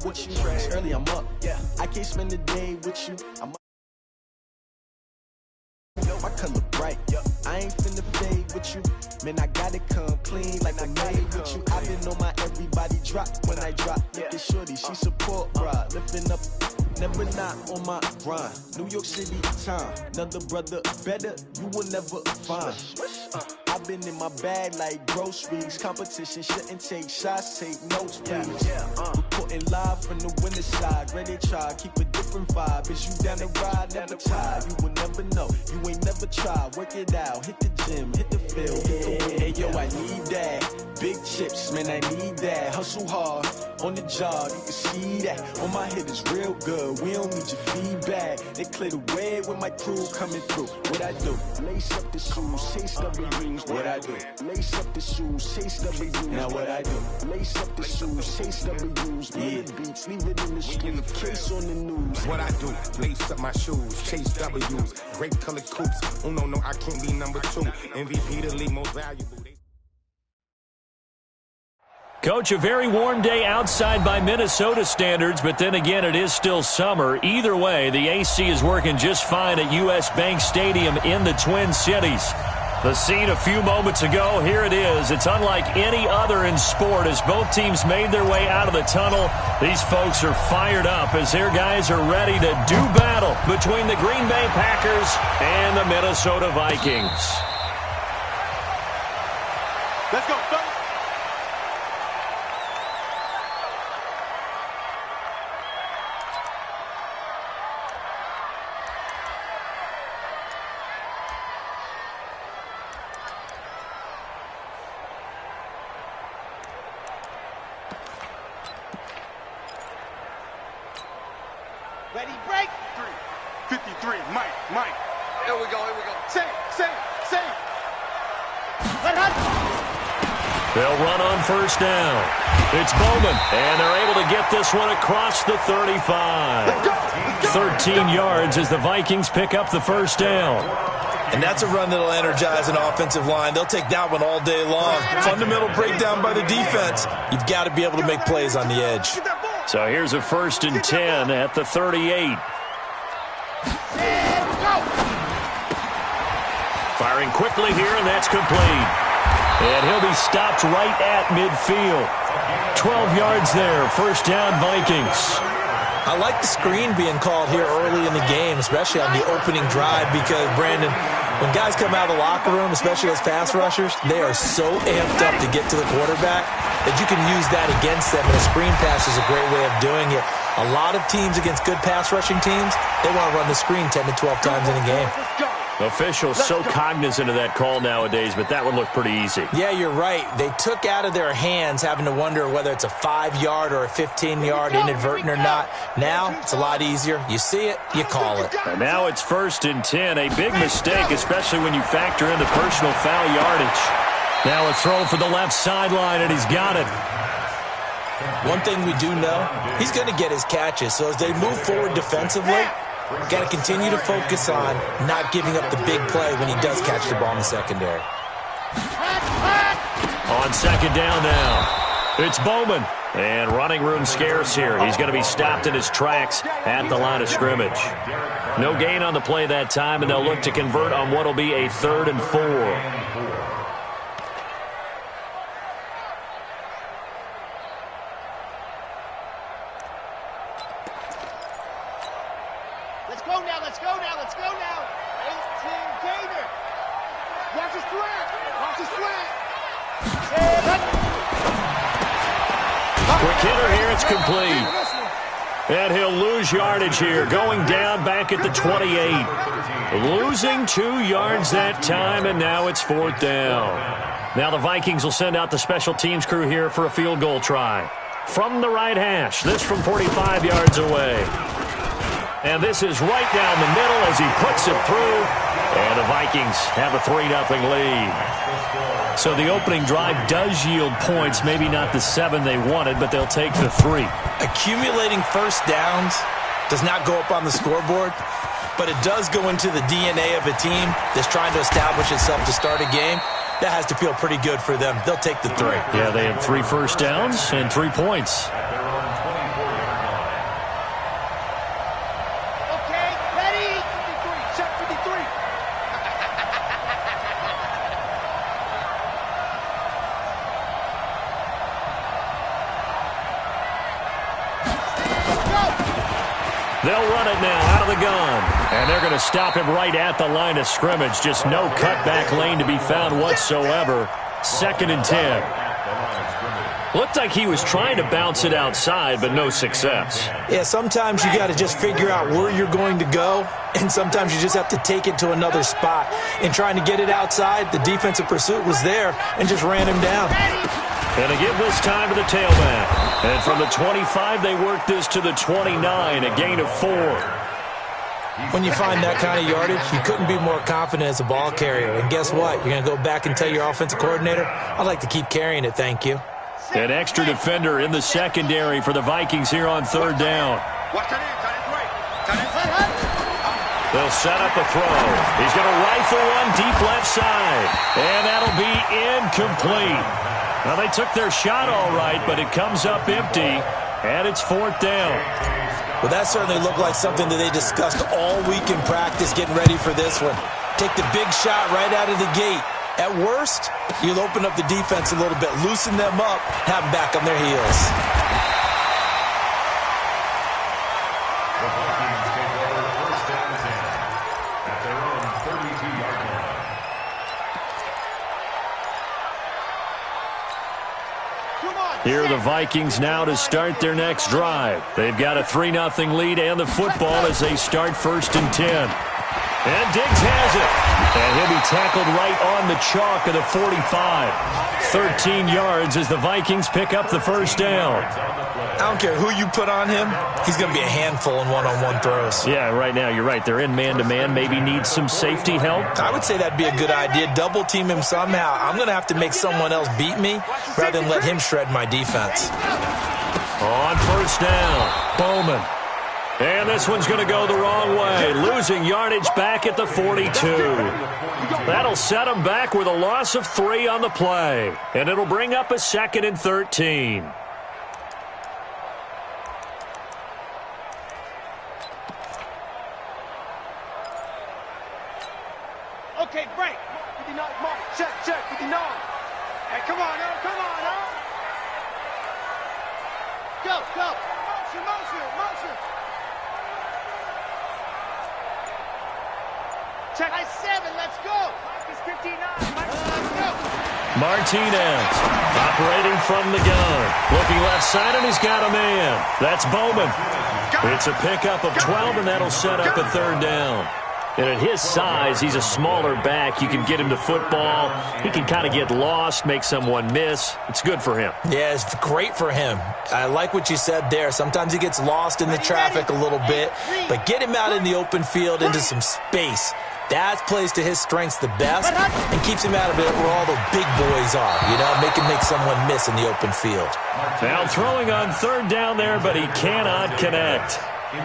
with you. It's early, I'm up. Yeah, I can't spend the day with you. My color bright, I ain't finna fade with you. Man, I gotta come clean like I made with you. I've been on my everybody drop when I drop. Look at shorty, she support, bruh. Lifting up, never not on my grind. New York City time, another brother better, you will never find. I've been in my bag like groceries. Competition shouldn't take shots, take notes, please. Reporting live from the winter side. Ready to try, keep a different vibe. Is you down the ride, never tired. You will never know, you ain't never tried. Work it out, hit the gym, hit the field, hit the wind. Hey yo, I need that. Big chips, man, I need that. Hustle hard, on the job, you can see that. On my head is real good, we don't need your feedback. They clear the way with my crew coming through. What I do? Lace up the shoes, chase W's. What I do? Lace up the shoes, chase W's. Now what I do? Lace up the shoes, chase W's. Yeah. Beats, leave it in the street, case on the news. What I do? Lace up my shoes, chase W's. Great colored coops. Oh no, I can't be number 2. MVP the league most valuable. Coach, a very warm day outside by Minnesota standards, but then again, it is still summer. Either way, the AC is working just fine at U.S. Bank Stadium in the Twin Cities. The scene a few moments ago, here it is. It's unlike any other in sport as both teams made their way out of the tunnel. These folks are fired up as their guys are ready to do battle between the Green Bay Packers and the Minnesota Vikings. Let's go, fellas. Ready, break. 53, Mike. Here we go. Save. They'll run on first down. It's Bowman, and they're able to get this one across the 35. 13 yards as the Vikings pick up the first down. And that's a run that'll energize an offensive line. They'll take that one all day long. Fundamental breakdown by the defense. You've got to be able to make plays on the edge. So here's a 1st and 10 at the 38. Firing quickly here, and that's complete. And he'll be stopped right at midfield. 12 yards there, first down Vikings. I like the screen being called here early in the game, especially on the opening drive, because, Brandon, when guys come out of the locker room, especially as pass rushers, they are so amped up to get to the quarterback that you can use that against them, and a screen pass is a great way of doing it. A lot of teams against good pass rushing teams, they want to run the screen 10 to 12 times in a game. Officials so cognizant of that call nowadays, but that one looked pretty easy. Yeah, you're right. They took out of their hands having to wonder whether it's a 5-yard or a 15-yard inadvertent or not. Now, it's a lot easier. You see it, you call it. And now it's 1st and 10. A big mistake, especially when you factor in the personal foul yardage. Now a throw for the left sideline, and he's got it. One thing we do know, he's going to get his catches. So as they move forward defensively, got to continue to focus on not giving up the big play when he does catch the ball in the secondary. On second down now, it's Bowman. And running room scarce here. He's going to be stopped in his tracks at the line of scrimmage. No gain on the play that time, and they'll look to convert on what will be a 3rd and 4. Let's go now. 18 gainer. Watch his slant. Quick hitter here, it's complete. And he'll lose yardage here, going down back at the 28. Losing 2 yards that time, and now it's 4th down. Now the Vikings will send out the special teams crew here for a field goal try. From the right hash, this from 45 yards away. And this is right down the middle as he puts it through. And the Vikings have a 3-0 lead. So the opening drive does yield points, maybe not the 7 they wanted, but they'll take the 3. Accumulating first downs does not go up on the scoreboard, but it does go into the DNA of a team that's trying to establish itself to start a game. That has to feel pretty good for them. They'll take the 3. Yeah, they had 3 first downs and 3 points. They'll run it now out of the gun. And they're going to stop him right at the line of scrimmage. Just no cutback lane to be found whatsoever. 2nd and 10. Looked like he was trying to bounce it outside, but no success. Yeah, sometimes you got to just figure out where you're going to go, and sometimes you just have to take it to another spot. In trying to get it outside, the defensive pursuit was there and just ran him down. And to give this time to the tailback. And from the 25, they work this to the 29, a gain of 4. When you find that kind of yardage, you couldn't be more confident as a ball carrier. And guess what? You're going to go back and tell your offensive coordinator, I'd like to keep carrying it, thank you. An extra defender in the secondary for the Vikings here on 3rd down. They'll set up a throw. He's going to rifle one deep left side. And that'll be incomplete. Now, they took their shot all right, but it comes up empty, and it's 4th down. Well, that certainly looked like something that they discussed all week in practice getting ready for this one. Take the big shot right out of the gate. At worst, you'll open up the defense a little bit, loosen them up, have them back on their heels. The Vikings take over 1st down 10 at their own 32-yard line. Here are the Vikings now to start their next drive. They've got a 3-0 lead and the football as they start 1st and 10. And Diggs has it. And he'll be tackled right on the chalk of the 45. 13 yards as the Vikings pick up the 1st down. I don't care who you put on him. He's going to be a handful in one-on-one throws. Yeah, right now, you're right. They're in man-to-man. Maybe need some safety help. I would say that'd be a good idea. Double team him somehow. I'm going to have to make someone else beat me rather than let him shred my defense. On 1st down, Bowman. And this one's going to go the wrong way, losing yardage back at the 42. That'll set him back with a loss of 3 on the play. And it'll bring up a 2nd and 13. Okay, break. 59, mark. Check, 59. Hey, come on, come on, Go. Motion. Check. 7, let's go. Mike is 59. Let's go. Martinez operating from the gun. Looking left side, and he's got a man. That's Bowman. It's a pickup of 12, and that'll set up a 3rd down. And at his size, he's a smaller back. You can get him to football. He can kind of get lost, make someone miss. It's good for him. Yeah, it's great for him. I like what you said there. Sometimes he gets lost in the traffic a little bit, but get him out in the open field into some space. That plays to his strengths the best and keeps him out of it where all the big boys are. You know, make someone miss in the open field. Now throwing on 3rd down there, but he cannot connect.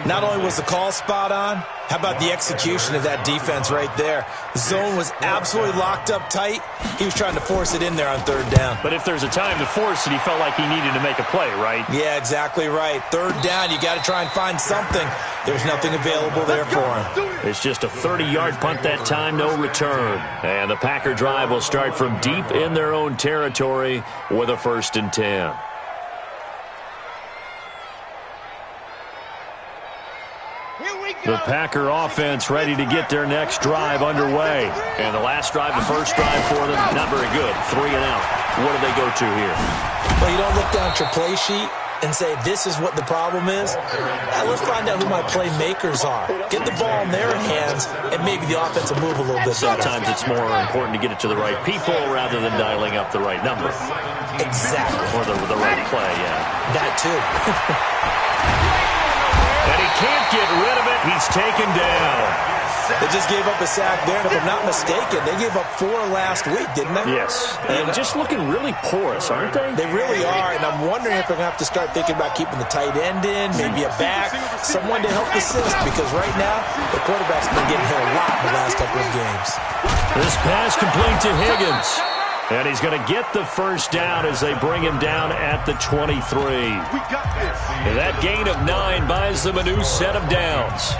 Not only was the call spot on, how about the execution of that defense right there? The zone was absolutely locked up tight. He was trying to force it in there on 3rd down. But if there's a time to force it, he felt like he needed to make a play, right? Yeah, exactly right. 3rd down, you got to try and find something. There's nothing available there for him. It's just a 30-yard punt that time, no return. And the Packer drive will start from deep in their own territory with a 1st and 10. The Packer offense ready to get their next drive underway. And the last drive, the first drive for them, not very good. 3 and out. What do they go to here? Well, you don't look down at your play sheet and say, this is what the problem is. Now, let's find out who my playmakers are. Get the ball in their hands, and maybe the offense will move a little bit better. Sometimes it's more important to get it to the right people rather than dialing up the right number. Exactly. Or the right play, yeah. That too. And he can't get rid of it. He's taken down. They just gave up a sack there, and if I'm not mistaken, they gave up 4 last week, didn't they? Yes. And just looking really porous, aren't they? They really are, and I'm wondering if they're going to have to start thinking about keeping the tight end in, maybe a back, someone to help assist, because right now, the quarterback's been getting hit a lot in the last couple of games. This pass complete to Higgins. And he's going to get the first down as they bring him down at the 23. And that gain of 9 buys them a new set of downs.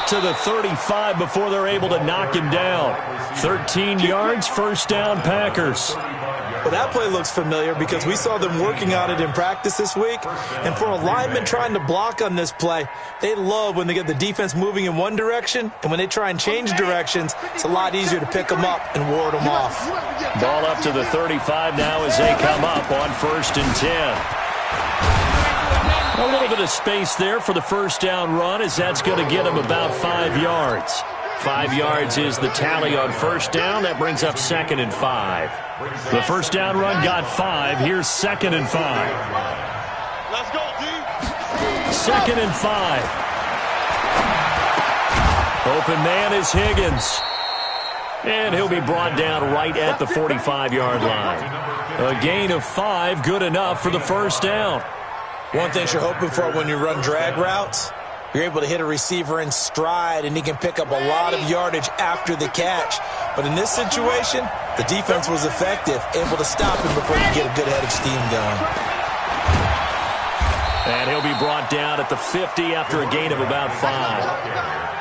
up to the 35 before they're able to knock him down. 13 yards, first down, Packers. Well, that play looks familiar because we saw them working on it in practice this week. And for a lineman trying to block on this play, they love when they get the defense moving in one direction. And when they try and change directions, it's a lot easier to pick them up and ward them off. Ball up to the 35 now as they come up on 1st and 10. A little bit of space there for the first down run as that's going to get him about 5 yards. 5 yards is the tally on first down. That brings up 2nd and 5. The first down run got 5. Here's 2nd and 5. Let's go, D. 2nd and 5. Open man is Higgins. And he'll be brought down right at the 45-yard line. A gain of 5, good enough for the first down. One thing you're hoping for when you run drag routes, you're able to hit a receiver in stride, and he can pick up a lot of yardage after the catch. But in this situation, the defense was effective, able to stop him before he could get a good head of steam going. And he'll be brought down at the 50 after a gain of about 5.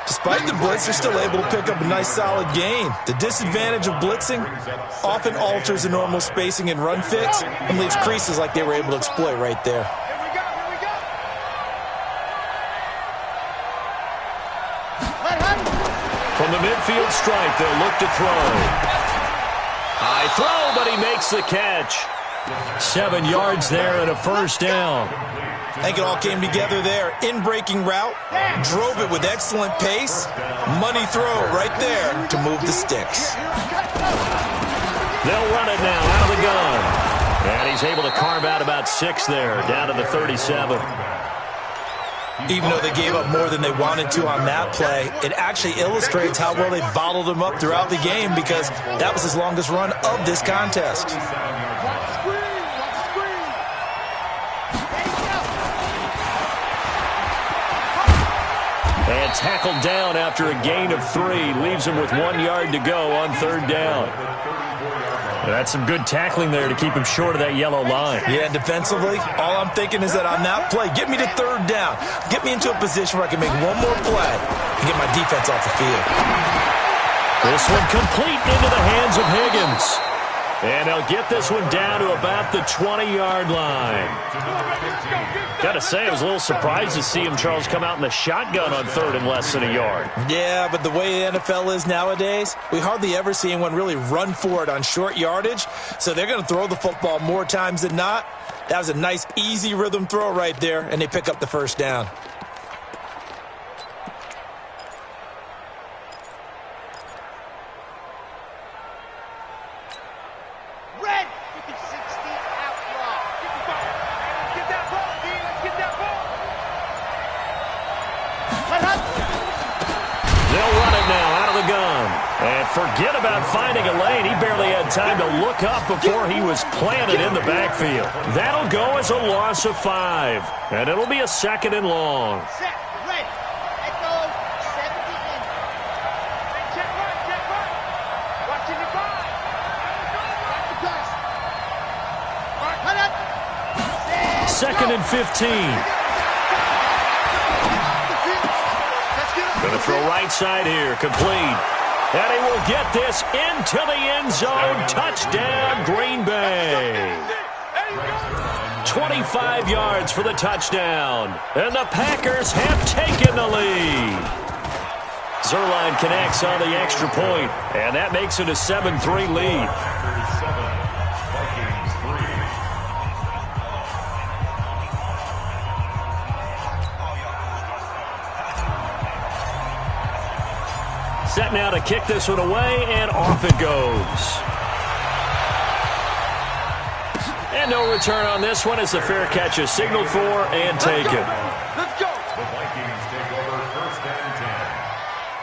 Despite the blitz, they're still able to pick up a nice solid gain. The disadvantage of blitzing often alters the normal spacing and run fits and leaves creases like they were able to exploit right there. From the midfield stripe, they'll look to throw. High throw, but he makes the catch. 7 yards there and a first down. I think it all came together there. In-breaking route, drove it with excellent pace. Money throw right there to move the sticks. They'll run it now out of the gun. And he's able to carve out about 6 there, down to the 37. Even though they gave up more than they wanted to on that play, it actually illustrates how well they bottled him up throughout the game because that was his longest run of this contest. And tackled down after a gain of 3. Leaves him with 1 yard to go on 3rd down. That's some good tackling there to keep him short of that yellow line. Yeah, and defensively, all I'm thinking is that on that play, get me to 3rd down. Get me into a position where I can make one more play and get my defense off the field. This one complete into the hands of Higgins. And they'll get this one down to about the 20-yard line. Got to say, I was a little surprised to see him, Charles, come out in the shotgun on 3rd and less than a yard. Yeah, but the way the NFL is nowadays, we hardly ever see anyone really run for it on short yardage. So they're going to throw the football more times than not. That was a nice, easy rhythm throw right there, and they pick up the first down. Forget about finding a lane. He barely had time to look up before he was planted in the backfield. That'll go as a loss of 5. And it'll be a 2nd and long. Set, ready. Let go. 70 in. Check right. Watching the ball. Watch the pass. All right, cut up. 2nd and 15. Gonna throw right side here. Complete. And he will get this into the end zone. Touchdown, Green Bay. 25 yards for the touchdown. And the Packers have taken the lead. Zerline connects on the extra point, and that makes it a 7-3 lead. Set now to kick this one away, and off it goes. And no return on this one as the fair catch is signaled for and taken. Let's go. The Vikings take over 1st and 10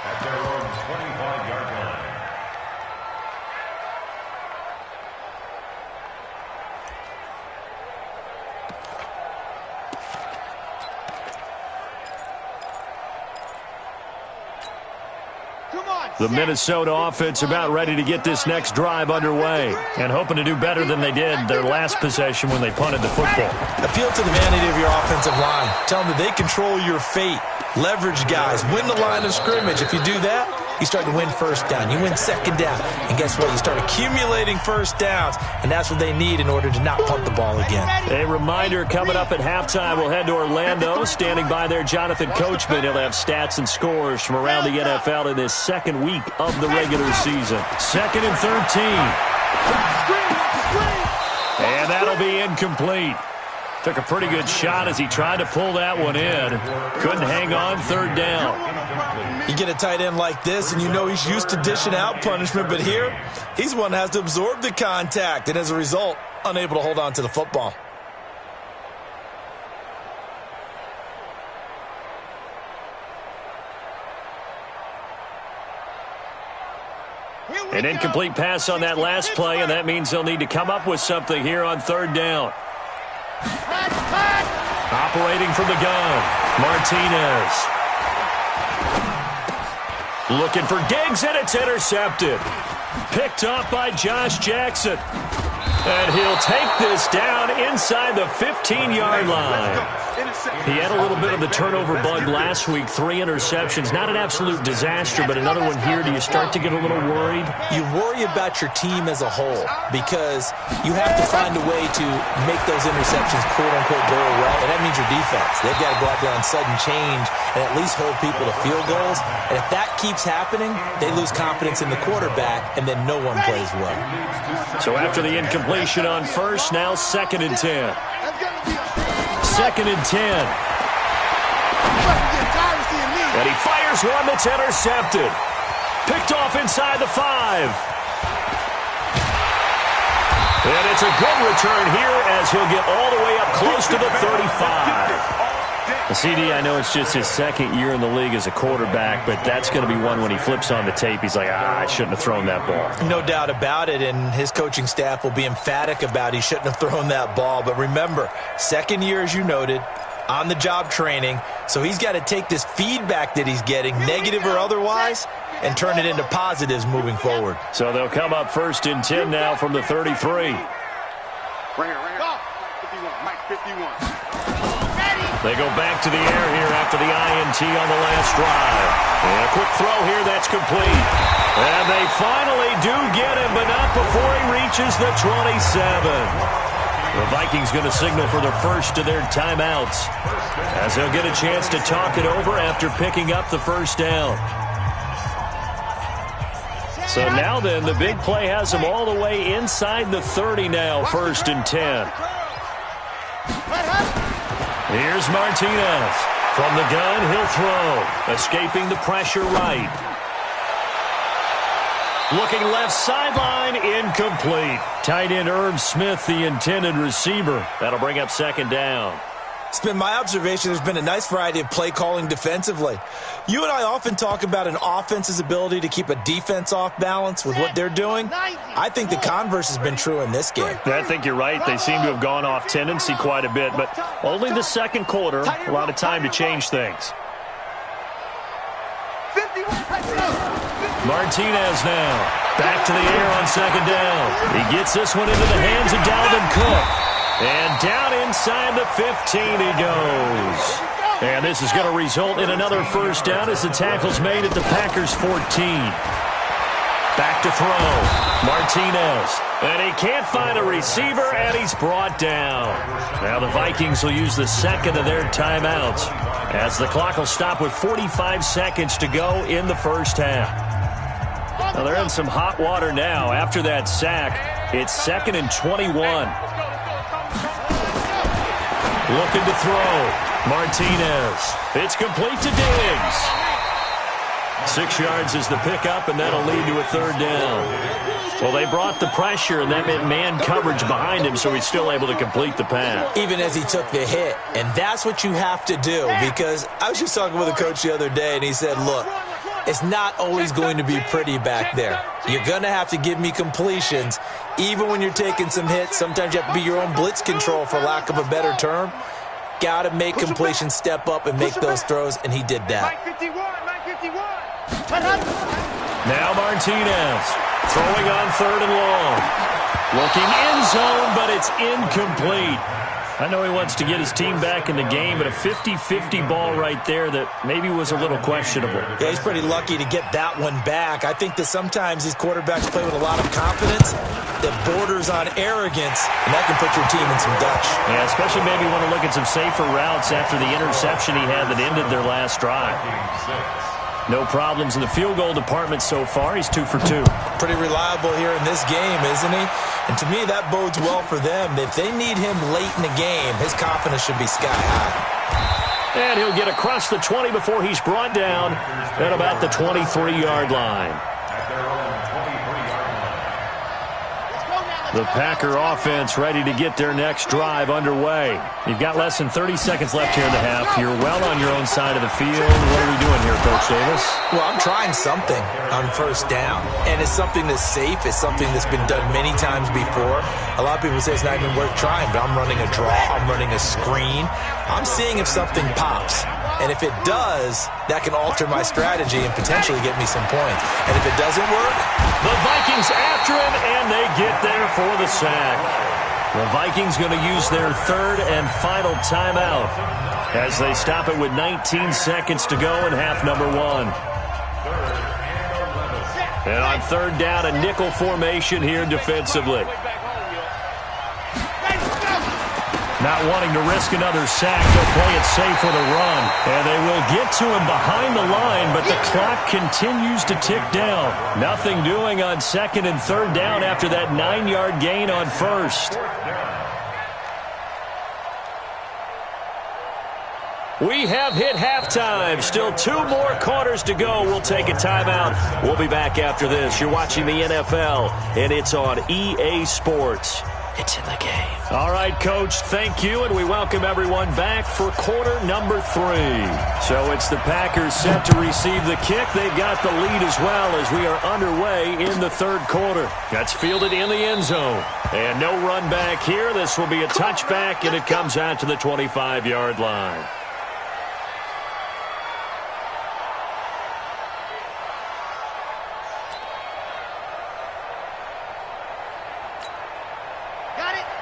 at their own 25-yard line. The Minnesota offense about ready to get this next drive underway and hoping to do better than they did their last possession when they punted the football. Appeal to the vanity of your offensive line. Tell them that they control your fate. Leverage guys. Win the line of scrimmage. If you do that, you start to win first down. You win second down. And guess what? You start accumulating first downs. And that's what they need in order to not punt the ball again. A reminder, coming up at halftime, we'll head to Orlando. Standing by there, Jonathan Coachman. He'll have stats and scores from around the NFL in this second week of the regular season. 2nd and 13. And that'll be incomplete. Took a pretty good shot as he tried to pull that one in. Couldn't hang on, 3rd down. You get a tight end like this, and you know he's used to dishing out punishment, but here, he's one that has to absorb the contact, and as a result, unable to hold on to the football. An incomplete pass on that last play, and that means they'll need to come up with something here on 3rd down. Operating from the gun, Martinez. Looking for Diggs, and it's intercepted. Picked off by Josh Jackson. And he'll take this down inside the 15-yard line. He had a little bit of the turnover bug last week, 3 interceptions. Not an absolute disaster, but another one here. Do you start to get a little worried? You worry about your team as a whole because you have to find a way to make those interceptions, quote-unquote, go away, and that means your defense. They've got to go out there on sudden change and at least hold people to field goals. And if that keeps happening, they lose confidence in the quarterback, and then no one plays well. So after the incompletion on 1st, now 2nd and 10. 2nd and 10. And he fires one that's intercepted. Picked off inside the 5. And it's a good return here as he'll get all the way up close to the 35. CD, I know it's just his 2nd year in the league as a quarterback, but that's going to be one when he flips on the tape, he's like, I shouldn't have thrown that ball. No doubt about it, and his coaching staff will be emphatic about he shouldn't have thrown that ball. But remember, 2nd year, as you noted, on-the-job training, so he's got to take this feedback that he's getting, negative or otherwise, and turn it into positives moving forward. So they'll come up 1st and 10 now from the 33. Right here. 51, Mike 51. They go back to the air here after the INT on the last drive. And a quick throw here, that's complete. And they finally do get him, but not before he reaches the 27. The Vikings going to signal for the first of their timeouts as they'll get a chance to talk it over after picking up the 1st down. So now then, the big play has them all the way inside the 30 now, 1st and 10. Here's Martinez. From the gun, he'll throw. Escaping the pressure right. Looking left sideline, incomplete. Tight end Irv Smith, the intended receiver. That'll bring up 2nd down. It's been my observation there's been a nice variety of play calling defensively. You and I often talk about an offense's ability to keep a defense off balance with what they're doing. I think the converse has been true in this game. I think you're right. They seem to have gone off tendency quite a bit, but only the 2nd quarter. A lot of time to change things. Martinez now. Back to the air on 2nd down. He gets this one into the hands of Dalvin Cook. And down inside the 15 he goes. And this is going to result in another 1st down as the tackle's made at the Packers' 14. Back to throw. Martinez. And he can't find a receiver, and he's brought down. Now the Vikings will use the 2nd of their timeouts as the clock will stop with 45 seconds to go in the 1st half. Now they're in some hot water now. After that sack, it's 2nd and 21. Looking to throw. Martinez. It's complete to Diggs. 6 yards is the pickup, and that'll lead to a 3rd down. Well, they brought the pressure, and that meant man coverage behind him, so he's still able to complete the pass. Even as he took the hit. And that's what you have to do, because I was just talking with a coach the other day, and he said, look, it's not always going to be pretty back there. You're going to have to give me completions. Even when you're taking some hits, sometimes you have to be your own blitz control, for lack of a better term. Got to make completions, step up, and make those throws, and he did that. Now Martinez throwing on 3rd and long. Looking end zone, but it's incomplete. I know he wants to get his team back in the game, but a 50-50 ball right there that maybe was a little questionable. Yeah, he's pretty lucky to get that one back. I think that sometimes these quarterbacks play with a lot of confidence that borders on arrogance, and that can put your team in some Dutch. Yeah, especially maybe want to look at some safer routes after the interception he had that ended their last drive. No problems in the field goal department so far. He's 2 for 2. Pretty reliable here in this game, isn't he? And to me, that bodes well for them. If they need him late in the game, his confidence should be sky high. And he'll get across the 20 before he's brought down at about the 23-yard line. The Packer offense ready to get their next drive underway. You've got less than 30 seconds left here in the half. You're well on your own side of the field. What are we doing here, Coach Davis? Well, I'm trying something on first down, and it's something that's safe. It's something that's been done many times before. A lot of people say it's not even worth trying, but I'm running a draw. I'm running a screen. I'm seeing if something pops. And if it does, that can alter my strategy and potentially get me some points. And if it doesn't work, the Vikings after him, and they get there for the sack. The Vikings going to use their third and final timeout as they stop it with 19 seconds to go in half number 1. And on third down, a nickel formation here defensively. Not wanting to risk another sack, they'll play it safe with a run. And they will get to him behind the line, but the clock continues to tick down. Nothing doing on second and third down after that 9-yard gain on first. We have hit halftime. Still 2 more quarters to go. We'll take a timeout. We'll be back after this. You're watching the NFL, and it's on EA Sports. It's in the game. All right, Coach, thank you, and we welcome everyone back for quarter number 3. So it's the Packers set to receive the kick. They've got the lead as well as we are underway in the third quarter. That's fielded in the end zone. And no run back here. This will be a touchback, and it comes out to the 25-yard line.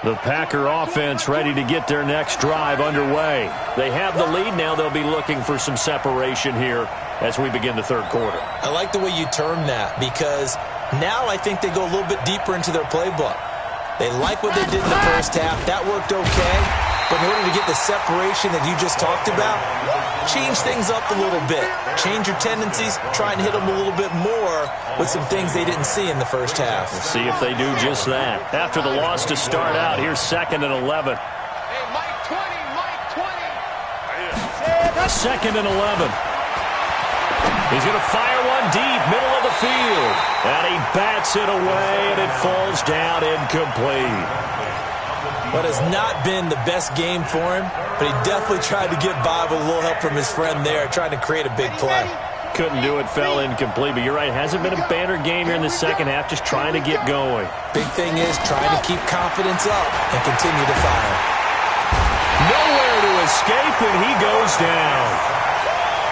The Packer offense ready to get their next drive underway. They have the lead now. They'll be looking for some separation here as we begin the third quarter. I like the way you term that because now I think they go a little bit deeper into their playbook. They like what they did in the first half. That worked okay. But in order to get the separation that you just talked about, change things up a little bit. Change your tendencies. Try and hit them a little bit more with some things they didn't see in the first half. We'll see if they do just that. After the loss to start out, here's 2nd and 11. Hey, Mike 20, Mike 20. 2nd and 11. He's going to fire one deep, middle of the field. And he bats it away, and it falls down incomplete. What has not been the best game for him, but he definitely tried to get by with a little help from his friend there, trying to create a big play. Couldn't do it, fell incomplete, but you're right, hasn't been a banner game here in the second half, just trying to get going. Big thing is trying to keep confidence up and continue to fire. Nowhere to escape, and he goes down.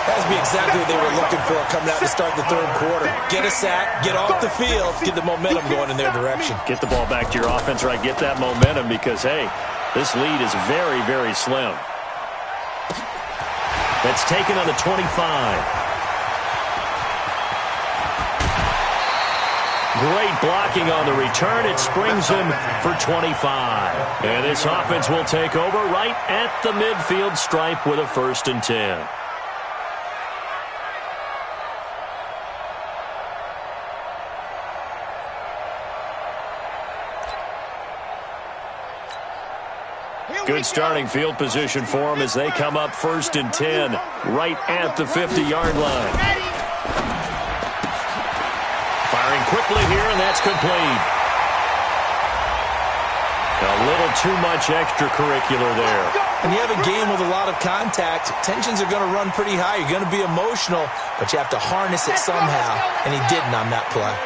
That would be exactly what they were looking for coming out to start the third quarter. Get a sack, get off the field, get the momentum going in their direction. Get the ball back to your offense, right? Get that momentum because, hey, this lead is very, very slim. That's taken on the 25. Great blocking on the return. It springs him for 25. And this offense will take over right at the midfield stripe with a 1st and 10. Good starting field position for them as they come up 1st and 10 right at the 50-yard line. Firing quickly here, and that's complete. A little too much extracurricular there. When you have a game with a lot of contact, tensions are going to run pretty high. You're going to be emotional, but you have to harness it somehow, and he didn't on that play.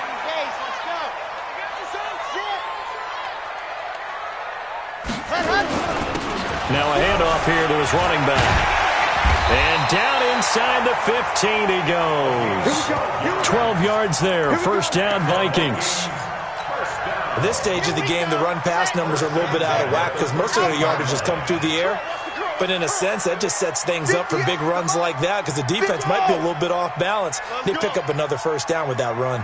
Now a handoff here to his running back. And down inside the 15 he goes. 12 yards there. 1st down, Vikings. At this stage of the game, the run-pass numbers are a little bit out of whack because most of their yardage has come through the air. But in a sense, that just sets things up for big runs like that because the defense might be a little bit off balance. They pick up another first down with that run.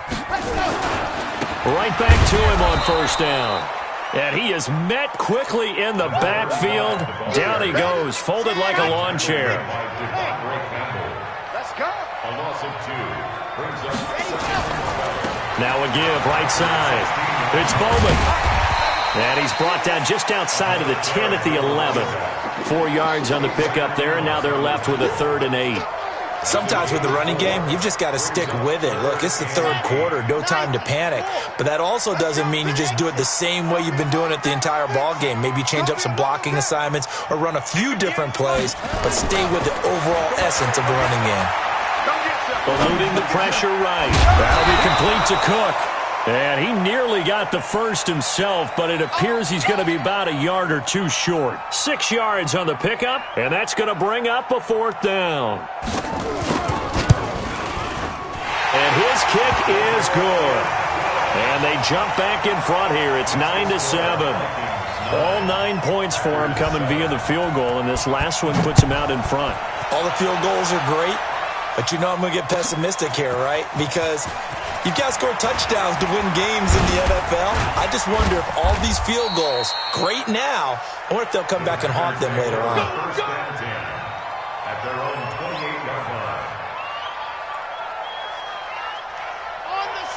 Right back to him on first down. And he is met quickly in the backfield. Down he goes, folded like a lawn chair. Let's go. A loss of 2 brings up Now a give, right side. It's Bowman. And he's brought down just outside of the 10 at the 11. 4 yards on the pickup there, and now they're left with a 3rd and 8. Sometimes with the running game, you've just got to stick with it. Look, it's the 3rd quarter, no time to panic. But that also doesn't mean you just do it the same way you've been doing it the entire ball game. Maybe change up some blocking assignments or run a few different plays, but stay with the overall essence of the running game. Eluding the pressure right. That'll be complete to Cook. And he nearly got the first himself, but it appears he's going to be about a yard or 2 short. 6 yards on the pickup, and that's going to bring up a 4th down. And his kick is good. And they jump back in front here. It's 9-7. All 9 points for him coming via the field goal, and this last one puts him out in front. All the field goals are great, but you know I'm going to get pessimistic here, right? Because you've got to score touchdowns to win games in the NFL. I just wonder if all these field goals, great now, I wonder if they'll come back and haunt them later on. first and 10 at their own 28-yard line.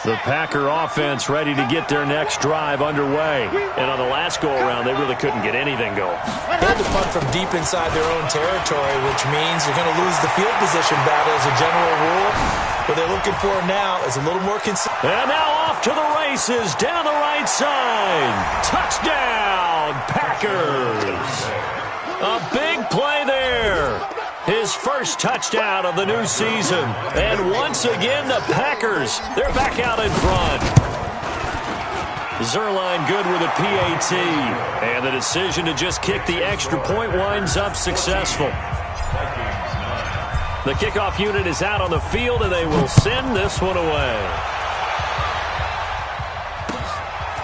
The Packer offense ready to get their next drive underway. And on the last go-around, they really couldn't get anything going. They had to punt from deep inside their own territory, which means you're going to lose the field position battle as a general rule. What they're looking for now is a little more consistent. And now off to the races down the right side. Touchdown, Packers. A big play there. His first touchdown of the new season. And once again, the Packers, they're back out in front. Zerline good with a PAT. And the decision to just kick the extra point winds up successful. The kickoff unit is out on the field, and they will send this one away.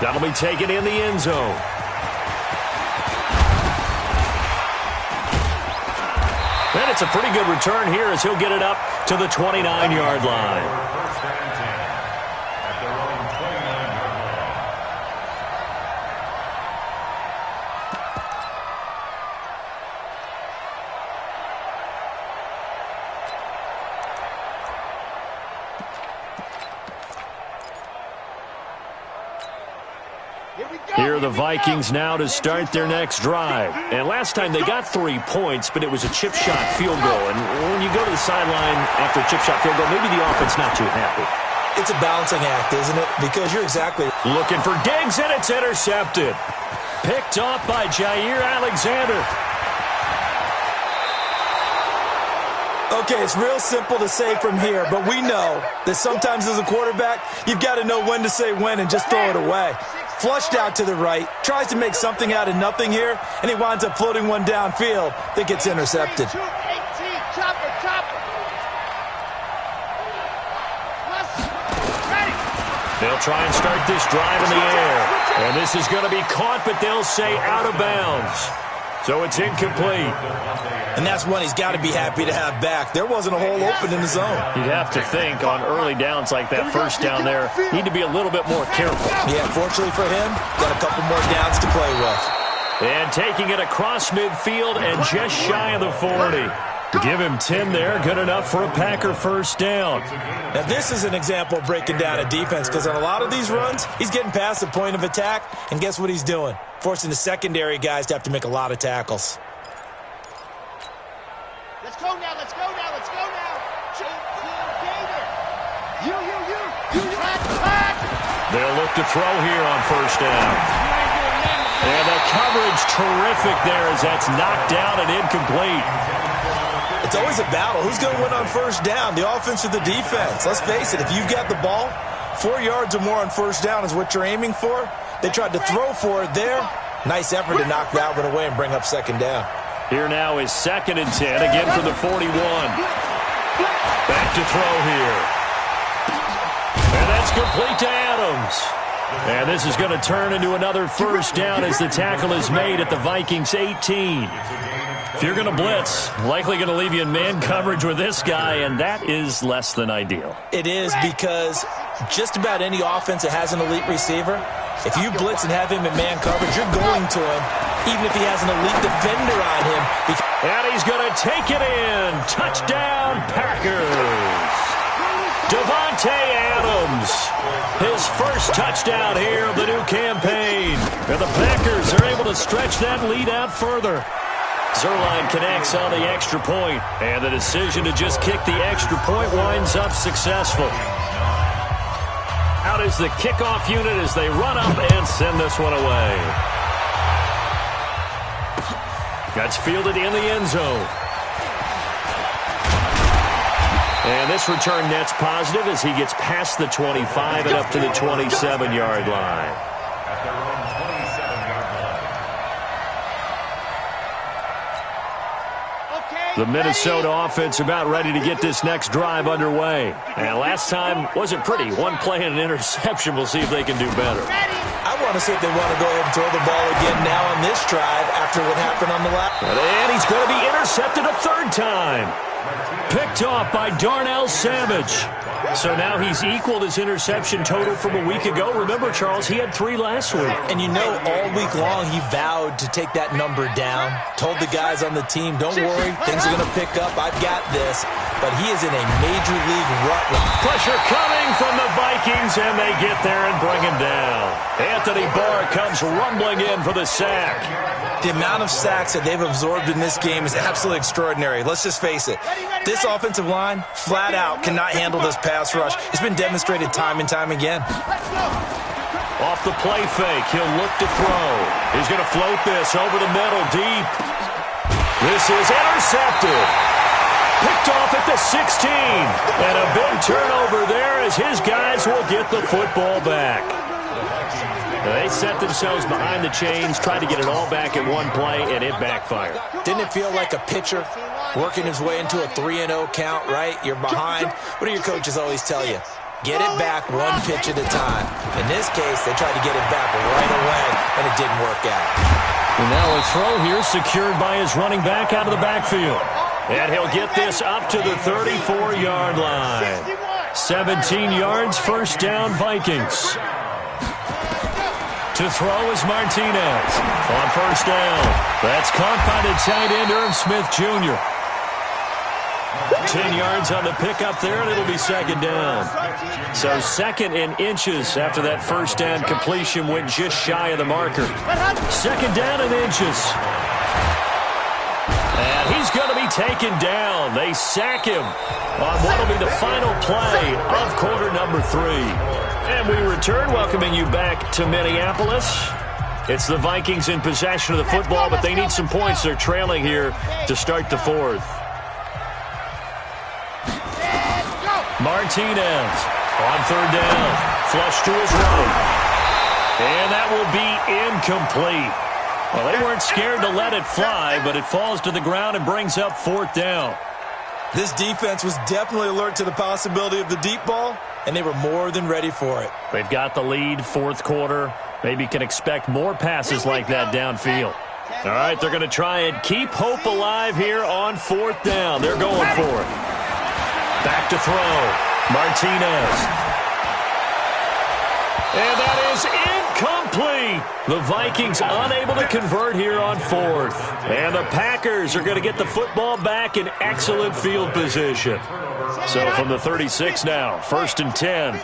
That'll be taken in the end zone. And it's a pretty good return here as he'll get it up to the 29-yard line. First and 10 at their own 29-yard line. Here are the Vikings now to start their next drive. And last time they got 3 points, but it was a chip shot field goal. And when you go to the sideline after a chip shot field goal, maybe the offense not too happy. It's a balancing act, isn't it? Because you're exactly looking for Diggs, and it's intercepted. Picked off by Jair Alexander. Okay, it's real simple to say from here, but we know that sometimes as a quarterback, you've got to know when to say when and just throw it away. Flushed out to the right, tries to make something out of nothing here, and he winds up floating one downfield that gets intercepted. They'll try and start this drive in the air. And this is going to be caught, but they'll say out of bounds. So it's incomplete. And that's one he's got to be happy to have back. There wasn't a hole open in the zone. You'd have to think on early downs like that first down there, need to be a little bit more careful. Yeah, fortunately for him, got a couple more downs to play with. And taking it across midfield and just shy of the 40. Give him 10 there, good enough for a Packer first down. Now this is an example of breaking down a defense because on a lot of these runs, he's getting past the point of attack, and guess what he's doing? Forcing the secondary guys to have to make a lot of tackles. Let's go now, let's go now, let's go now. You. They'll look to throw here on first down. And the coverage terrific there as that's knocked down and incomplete. It's always a battle. Who's going to win on first down, the offense or the defense? Let's face it, if you've got the ball, 4 yards or more on first down is what you're aiming for. They tried to throw for it there. Nice effort to knock that one away and bring up second down. Here now is 2nd and 10, again for the 41. Back to throw here. And that's complete to Adams. And this is going to turn into another first down as the tackle is made at the Vikings 18. If you're going to blitz, likely going to leave you in man coverage with this guy, and that is less than ideal. It is, because just about any offense that has an elite receiver, if you blitz and have him in man coverage, you're going to him, even if he has an elite defender on him. And he's going to take it in. Touchdown, Packers. Davante Adams, his first touchdown here of the new campaign. And the Packers are able to stretch that lead out further. Zerline connects on the extra point, and the decision to just kick the extra point winds up successful. Out is the kickoff unit as they run up and send this one away. That's fielded in the end zone. And this return net's positive as he gets past the 25 and up to the 27-yard line. At their own 27-yard line. The Minnesota offense about ready to get this next drive underway. And last time wasn't pretty. One play and an interception. We'll see if they can do better. I want to see if they want to go ahead and throw the ball again now on this drive after what happened on the last. And he's going to be intercepted a third time. Picked off by Darnell Savage. So now he's equaled his interception total from a week ago. Remember, Charles, he had 3 last week. And you know, all week long he vowed to take that number down. Told the guys on the team, don't worry, things are going to pick up. I've got this. But he is in a major league rut. Pressure coming from the Vikings, and they get there and bring him down. Anthony Barr comes rumbling in for the sack. The amount of sacks that they've absorbed in this game is absolutely extraordinary. Let's just face it. This offensive line, flat out, cannot handle this pass rush. It's been demonstrated time and time again. Off the play fake, he'll look to throw. He's going to float this over the middle, deep. This is intercepted. Picked off at the 16. And a big turnover there as his guys will get the football back. They set themselves behind the chains, tried to get it all back in one play, and it backfired. Didn't it feel like a pitcher working his way into a 3-0 count, right? You're behind. What do your coaches always tell you? Get it back one pitch at a time. In this case, they tried to get it back right away, and it didn't work out. And now a throw here secured by his running back out of the backfield. And he'll get this up to the 34-yard line. 17 yards, first down, Vikings. To throw is Martinez on first down. That's caught by the tight end, Irv Smith Jr. 10 yards on the pickup there, and it'll be second down. So second in inches after that first down completion went just shy of the marker. Second down in inches. And he's going to be taken down. They sack him on what will be the final play of quarter number 3. And we return, welcoming you back to Minneapolis. It's the Vikings in possession of the football, but they need some points. They're trailing here to start the fourth. Martinez on third down. Flush to his right. And that will be incomplete. Well, they weren't scared to let it fly, but it falls to the ground and brings up fourth down. This defense was definitely alert to the possibility of the deep ball, and they were more than ready for it. They've got the lead, fourth quarter. Maybe can expect more passes like that downfield. All right, they're going to try and keep hope alive here on fourth down. They're going for it. Back to throw. Martinez. And that is incomplete. The Vikings unable to convert here on fourth. And the Packers are going to get the football back in excellent field position. So from the 36 now, first and 10.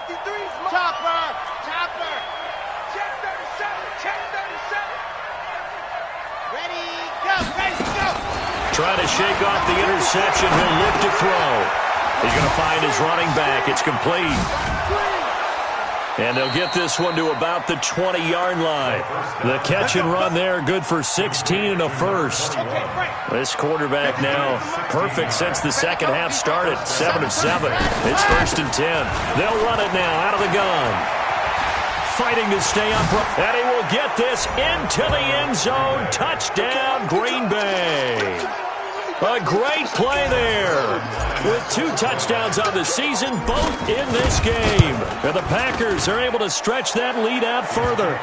Trying to shake off the interception. He'll look to throw. He's going to find his running back. It's complete. And they'll get this one to about the 20-yard line. The catch and run there, good for 16 and a first. This quarterback now perfect since the second half started. 7 of 7. It's first and 10. They'll run it now out of the gun. Fighting to stay upright. And he will get this into the end zone. Touchdown, Green Bay. A great play there. With 2 touchdowns on the season, both in this game. And the Packers are able to stretch that lead out further.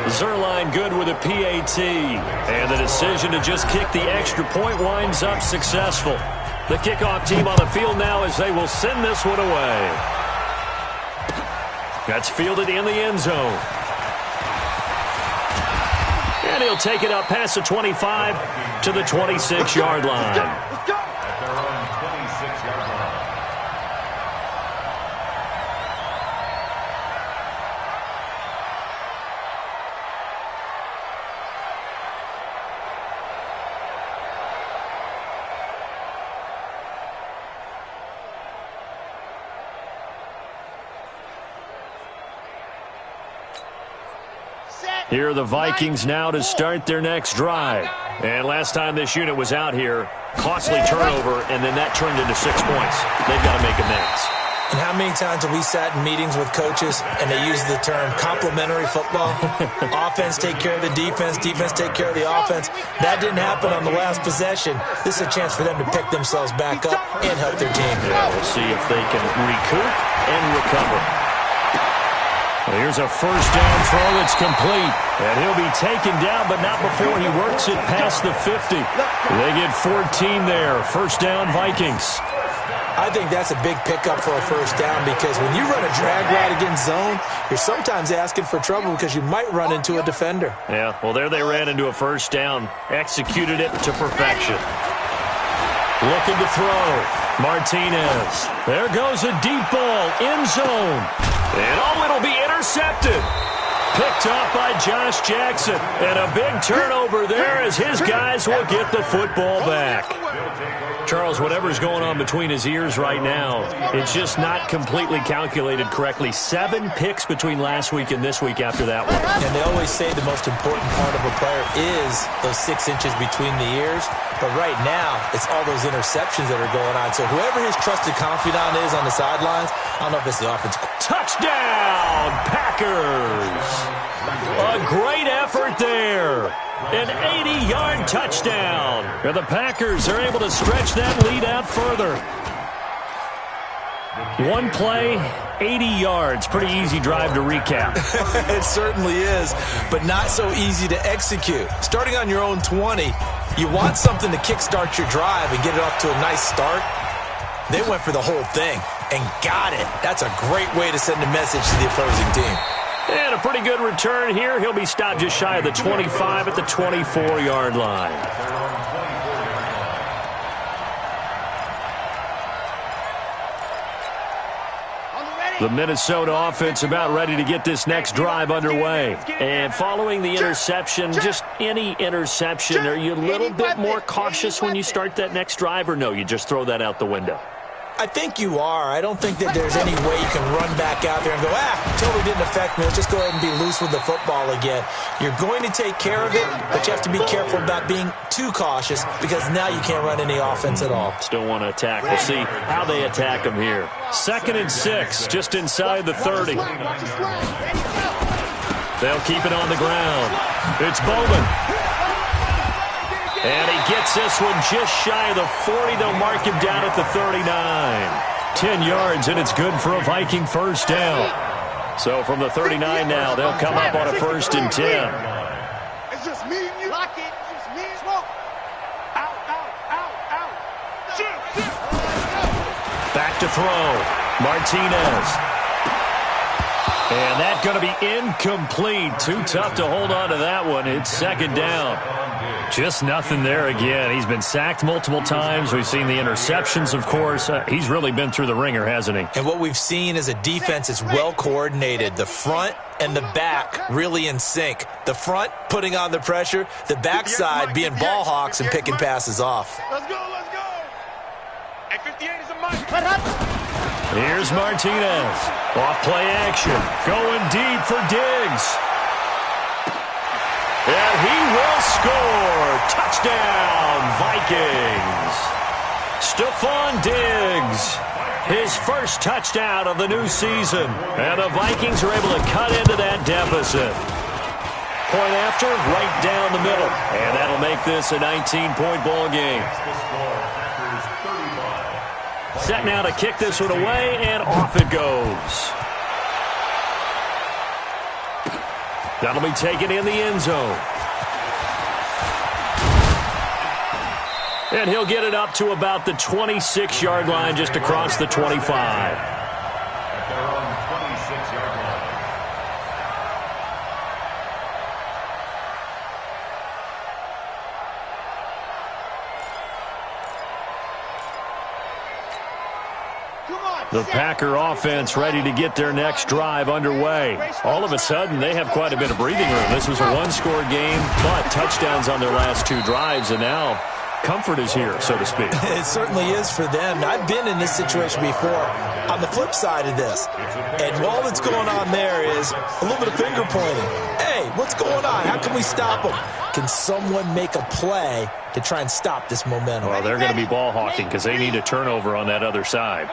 Zerline good with a PAT. And the decision to just kick the extra point winds up successful. The kickoff team on the field now as they will send this one away. That's fielded in the end zone. And he'll take it up past the 25 to the 26-yard line. At their own 26-yard line. Here are the Vikings now to start their next drive. And last time this unit was out here, costly turnover, and then that turned into 6 points. They've got to make amends. And how many times have we sat in meetings with coaches and they use the term complementary football? Offense take care of the defense, defense take care of the offense. That didn't happen on the last possession. This is a chance for them to pick themselves back up and help their team. Yeah, we'll see if they can recoup and recover. Well, here's a first down throw that's complete. And he'll be taken down, but not before he works it past the 50. They get 14 there. First down, Vikings. I think that's a big pickup for a first down because when you run a drag route against zone, you're sometimes asking for trouble because you might run into a defender. Yeah, well, there they ran into a first down. Executed it to perfection. Looking to throw. Martinez. There goes a deep ball. End zone. And it'll be intercepted. Picked up by Josh Jackson. And a big turnover there as his guys will get the football back. Charles, whatever's going on between his ears right now, it's just not completely calculated correctly. 7 picks between last week and this week after that one. And they always say the most important part of a player is those 6 inches between the ears. But right now, it's all those interceptions that are going on. So whoever his trusted confidant is on the sidelines, I don't know if it's the offense. Touchdown, Packers! A great effort there. An 80-yard touchdown. And the Packers are able to stretch that lead out further. 1 play, 80 yards. Pretty easy drive to recap. It certainly is, but not so easy to execute. Starting on your own 20, you want something to kickstart your drive and get it off to a nice start. They went for the whole thing and got it. That's a great way to send a message to the opposing team. And a pretty good return here. He'll be stopped just shy of the 25 at the 24-yard line. The Minnesota offense about ready to get this next drive underway. And following the interception, just any interception, are you a little bit more cautious when you start that next drive, or no, you just throw that out the window? I think you are. I don't think that there's any way you can run back out there and go, totally didn't affect me. Let's just go ahead and be loose with the football again. You're going to take care of it, but you have to be careful about being too cautious because now you can't run any offense at all. Still want to attack. We'll see how they attack them here. 2nd and 6, just inside the 30. They'll keep it on the ground. It's Bowman. And he gets this one just shy of the 40. They'll mark him down at the 39. 10 yards, and it's good for a Viking first down. So from the 39 now, they'll come up on a 1st and 10. It's just me and you. Lock it. It's just me and Smoke. Out, out, out, out. Shoot. Back to throw. Martinez. And that's going to be incomplete. Too tough to hold on to that one. It's 2nd down. Just nothing there again. He's been sacked multiple times. We've seen the interceptions, of course. He's really been through the ringer, hasn't he? And what we've seen is a defense that's well coordinated. The front and the back really in sync. The front putting on the pressure. The backside being ball hawks and picking passes off. Let's go, let's go. Hey, 58 is a mic. Here's Martinez. Off play action. Going deep for Diggs. And he will score. Touchdown, Vikings. Stephon Diggs. His first touchdown of the new season. And the Vikings are able to cut into that deficit. point after, right down the middle. And that'll make this a 19-point ball game. Set now to kick this one away, and off it goes. That'll be taken in the end zone. And he'll get it up to about the 26-yard line, just across the 25. At their own 26-yard line. The Packer offense ready to get their next drive underway. All of a sudden, they have quite a bit of breathing room. This was a one-score game, but touchdowns on their last two drives, and now comfort is here, so to speak. It certainly is for them. I've been in this situation before on the flip side of this. And all that's going on there is a little bit of finger pointing. Hey, what's going on? How can we stop them? Can someone make a play to try and stop this momentum? Well, they're going to be ball hawking because they need a turnover on that other side.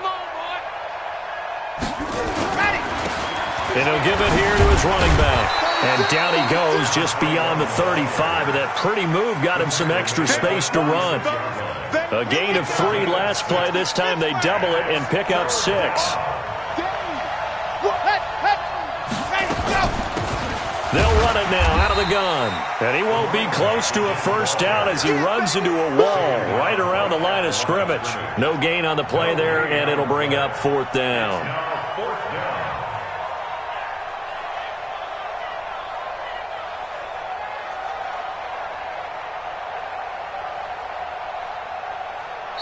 And he'll give it here to his running back. And down he goes just beyond the 35. And that pretty move got him some extra space to run. A gain of 3 last play. This time they double it and pick up 6. They'll run it now out of the gun. And he won't be close to a first down as he runs into a wall right around the line of scrimmage. No gain on the play there, and it'll bring up 4th down.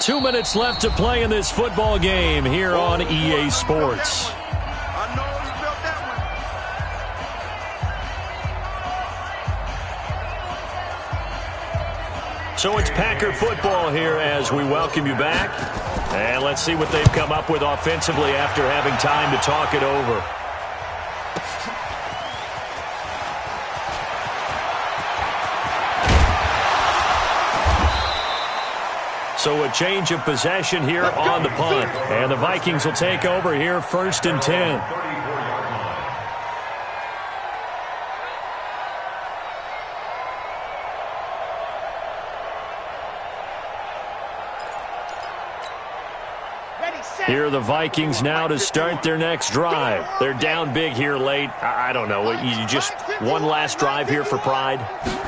2 minutes left to play in this football game here on EA Sports. So it's Packer football here as we welcome you back. And let's see what they've come up with offensively after having time to talk it over. So a change of possession here on the punt. And the Vikings will take over here 1st and 10. Here are the Vikings now to start their next drive. They're down big here late. I don't know. You just one last drive here for pride?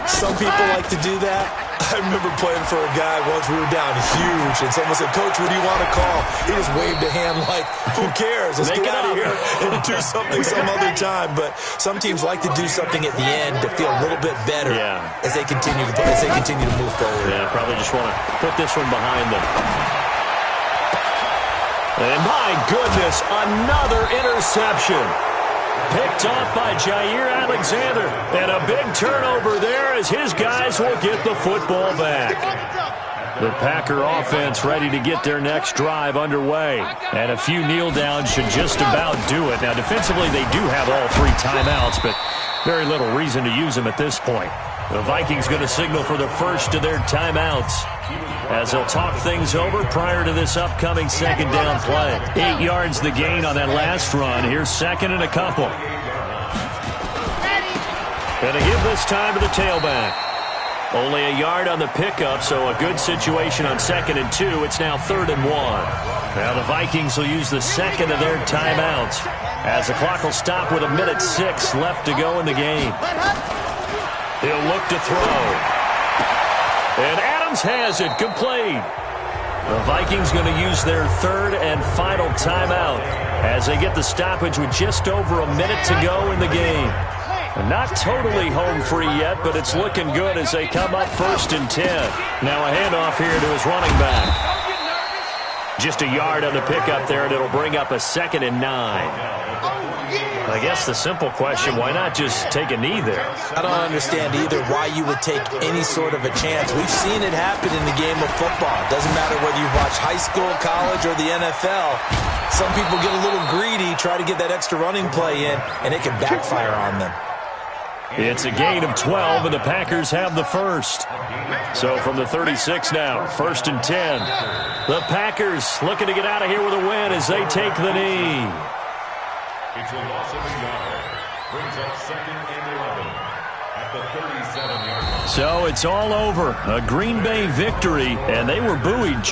Some people like to do that. I remember playing for a guy once. We were down huge, and someone said, "Coach, what do you want to call?" He just waved a hand like, "Who cares? Let's get out of here and do something some other time." But some teams like to do something at the end to feel a little bit better as they continue to move forward. Yeah, probably just want to put this one behind them. And my goodness, another interception. Picked off by Jair Alexander. And a big turnover there as his guys will get the football back. The Packer offense ready to get their next drive underway. And a few kneel downs should just about do it. Now, defensively, they do have all 3 timeouts, but very little reason to use them at this point. The Vikings going to signal for the first of their timeouts as they'll talk things over prior to this upcoming 2nd down play. 8 yards the gain on that last run. Here's 2nd and a couple. Going to give this time to the tailback. Only a yard on the pickup, so a good situation on 2nd and 2. It's now 3rd and 1. Now the Vikings will use the second of their timeouts as the clock will stop with 1:06 left to go in the game. He'll look to throw. And Adams has it complete. The Vikings going to use their 3rd and final timeout as they get the stoppage with just over a minute to go in the game. Not totally home free yet, but it's looking good as they come up 1st and 10. Now a handoff here to his running back. Just a yard on the pickup there, and it'll bring up a 2nd and 9. I guess the simple question, why not just take a knee there? I don't understand either why you would take any sort of a chance. We've seen it happen in the game of football. It doesn't matter whether you watch high school, college, or the NFL. Some people get a little greedy, try to get that extra running play in, and it can backfire on them. It's a gain of 12, and the Packers have the first. So from the 36 now, 1st and 10. The Packers looking to get out of here with a win as they take the knee. It's a loss of a yard. Brings up 2nd and 11 at at the 37-yard line. So it's all over. A Green Bay victory, and they were buoyed.